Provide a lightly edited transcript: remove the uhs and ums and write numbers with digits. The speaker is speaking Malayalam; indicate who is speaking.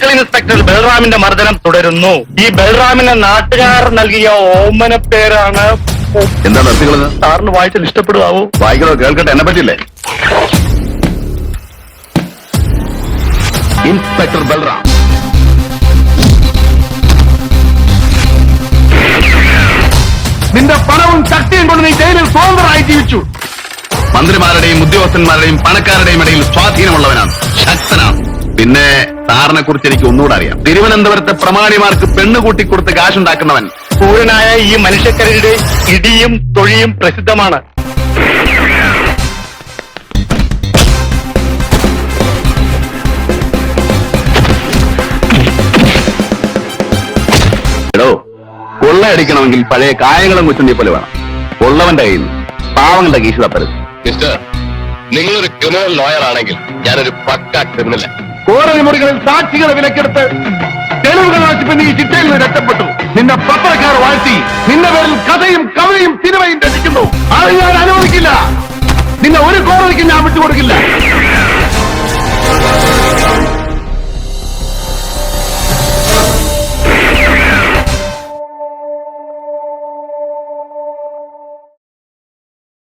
Speaker 1: സർക്കിൾ ഇൻസ്പെക്ടർ ബൽറാമിന്റെ മർദ്ദനം തുടരുന്നു. ഈ ബൽറാമിന് നാട്ടുകാർ നൽകിയ ഓമന പേരാണ്.
Speaker 2: എന്താ നിർത്തികളത്?
Speaker 1: സാറിന് വായിച്ചാൽ ഇഷ്ടപ്പെടുവാവോ?
Speaker 2: വായിക്കണോ? കേൾക്കട്ടെ, എന്നെ പറ്റില്ലേ? ഇൻസ്പെക്ടർ ബൽറാം, നിന്റെ പണവും ശക്തിയും കൊണ്ട് നീ ജയിലിൽ സ്വതന്ത്രമായി ജീവിച്ചു. മന്ത്രിമാരുടെയും ഉദ്യോഗസ്ഥന്മാരുടെയും പണക്കാരുടെയും ഇടയിൽ സ്വാധീനമുള്ളവനാണ്, ശക്തനാണ്. പിന്നെ സാറിനെ കുറിച്ച് എനിക്ക് ഒന്നുകൂടെ അറിയാം. തിരുവനന്തപുരത്തെ പ്രമാണിമാർക്ക് പെണ്ണ് കൂട്ടിക്കൊടുത്ത് കാശുണ്ടാക്കുന്നവൻ.
Speaker 1: പൂരനായ ഈ മനുഷ്യക്കരയുടെ ഇടിയും തൊഴിയും പ്രസിദ്ധമാണ്.
Speaker 2: എടോ, കൊള്ളയടിക്കണമെങ്കിൽ പഴയ കായങ്ങളും കുച്ചുണ്ടി പോലെ വേണം. ഉള്ളവന്റെ കയ്യിൽ പാവങ്ങളുടെ കീശ തപ്പരുത്.
Speaker 3: മിസ്റ്റർ, നിങ്ങളൊരു ക്രിമിനൽ ലോയർ ആണെങ്കിൽ ഞാനൊരു പക്ക ക്രിമിനൽ.
Speaker 2: കോടതി മുറികളിൽ സാക്ഷികളെ വിലക്കെടുത്ത് തെളിവുകൾ നശിപ്പിച്ച് ഈ ചിട്ടയിൽ നിന്ന് രക്ഷപ്പെട്ടു. നിന്റെ പത്രക്കാർ വാഴ്ത്തി നിന്റെ പേരിൽ കഥയും കവിതയും സിനിമയും രചിക്കുന്നു. അത് ഞാൻ അനുവദിക്കില്ല. നിന്നെ ഒരു കോടതിക്ക് ഞാൻ വിട്ടുകൊടുക്കില്ല.